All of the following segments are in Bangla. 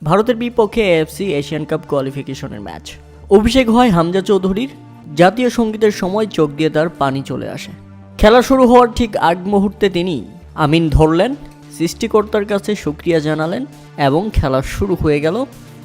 ভারতের বিপক্ষে এএফসি এশিয়ান কাপ কোয়ালিফিকেশনের ম্যাচ। অভিষেক হয় হামজা চৌধুরীর। জাতীয় সঙ্গীতের সময় চোখ দিয়ে তার পানি চলে আসে। খেলা শুরু হওয়ার ঠিক আগ মুহূর্তে তিনি আমিন ধরলেন, সৃষ্টিকর্তার কাছে শুকরিয়া জানালেন এবং খেলা শুরু হয়ে গেল।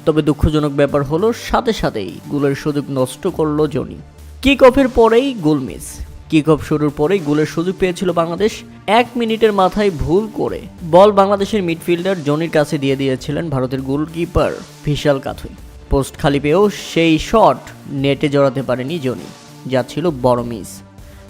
তবে দুঃখজনক ব্যাপার হলো সাথে সাথেই গোলের সুযোগ নষ্ট করল জনি। কিক অফের পরেই গোল মিস। কিক অফ শুরুর পরেই গোলের সুযোগ পেয়েছিল বাংলাদেশ। 1 মিনিটের মাথায় ভুল করে বল বাংলাদেশের মিডফিল্ডার জনির কাছে দিয়ে দিয়েছিলেন ভারতের গোলকিপার ভিশাল কাথুই। পোস্ট খালি পেয়েও সেই শট নেটে জড়াতে পারেনি জনি, যা ছিল বড় মিস।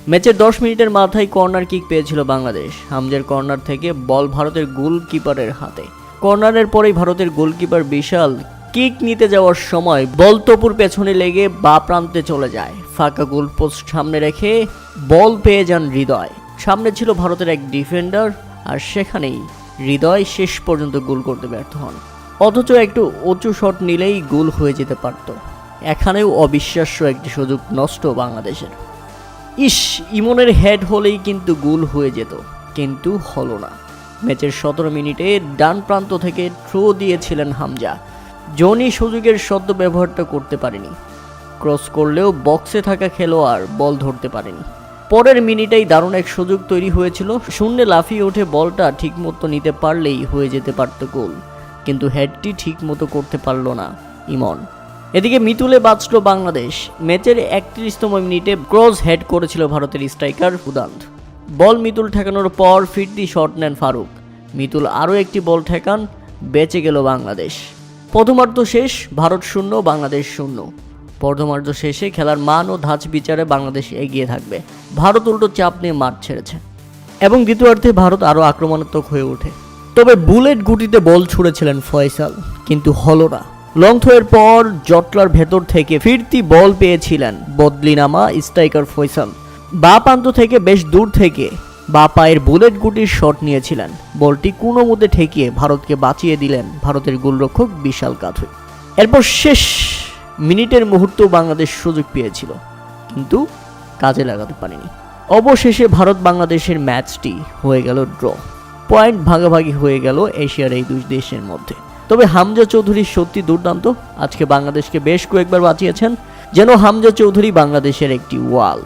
ম্যাচের 10 মিনিটের মাথায় কর্নার কিক পেয়েছিল বাংলাদেশ। হামজার কর্নার থেকে বল ভারতের গোলকিপারের হাতে। কর্নারের পরেই ভারতের গোলকিপার বিশাল কিক নিতে যাওয়ার সময় বল তপুর পেছনে লেগে বা প্রান্তে চলে যায়। ফাঁকা গোল পোস্ট সামনে রেখে বল পেয়ে যান হৃদয়। সামনে ছিল ভারতের এক ডিফেন্ডার, আর সেখানেই হৃদয় শেষ পর্যন্ত গোল করতে ব্যর্থ হন। অথচ একটু উঁচু শট নিলেই গোল হয়ে যেতে পারত। এখানেও অবিশ্বাস্য একটি সুযোগ নষ্ট বাংলাদেশের। ইমনের হেড হলেই কিন্তু গোল হয়ে যেত, কিন্তু হলো না। ম্যাচের 17 মিনিটে ডান প্রান্ত থেকে থ্রো দিয়েছিলেন হামজা। জনি সুযোগের সদ্য ব্যবহারটা করতে পারেনি। ক্রস করলেও বক্সে থাকা খেলোয়াড় বল ধরতে পারেনি। পরের মিনিটেই দারুণ এক সুযোগ তৈরি হয়েছিল। শূন্যে লাফিয়ে উঠে বলটা ঠিকমতো নিতে পারলেই হয়ে যেতে পারত গোল, কিন্তু হেডটি ঠিকমতো করতে পারল না ইমন। এদিকে মিতুলে বাঁচল বাংলাদেশ। ম্যাচের 31তম মিনিটে ক্রস হেড করেছিল ভারতের স্ট্রাইকার উদান্ত। বল মিতুল ঠেকানোর পর ফিরতি শট নেন ফারুক। মিতুল আরও একটি বল ঠেকান, বেঁচে গেল বাংলাদেশ। প্রথমার্ধ শেষ, ভারত 0 বাংলাদেশ 0। প্রথমার্ধ শেষে খেলার মান ও ধাঁচ বিচারে বাংলাদেশ এগিয়ে থাকবে। ভারত উল্টো চাপ নিয়ে মাঠ ছেড়েছে এবং দ্বিতীয়ার্ধে ভারত আরও আক্রমণাত্মক হয়ে ওঠে। তবে বুলেট গুটিতে বল ছুঁড়েছিলেন ফয়সাল, কিন্তু হলো না। লং থ্রোয়ের পর জটলার ভেতর থেকে ফিরতি বল পেয়েছিলেন বদলি নামা স্ট্রাইকার ফয়সাল। বা প্রান্ত থেকে বেশ দূর থেকে বা পায়ের বুলেট গুটির শট নিয়েছিলেন। বলটি কোনো মতে ঠেকিয়ে ভারতকে বাঁচিয়ে দিলেন ভারতের গোলরক্ষক বিশাল কাথুই। এরপর শেষ মিনিটের মুহূর্তেও বাংলাদেশ সুযোগ পেয়েছিল, কিন্তু কাজে লাগাতে পারেনি। অবশেষে ভারত বাংলাদেশের ম্যাচটি হয়ে গেল ড্র। পয়েন্ট ভাগাভাগি হয়ে গেল এশিয়ার এই দুই দেশের মধ্যে। তবে হামজা চৌধুরী সত্যি দুর্দান্ত। আজকে বাংলাদেশকে বেশ কয়েকবার বাঁচিয়েছেন, যেন হামজা চৌধুরী বাংলাদেশের একটি ওয়াল।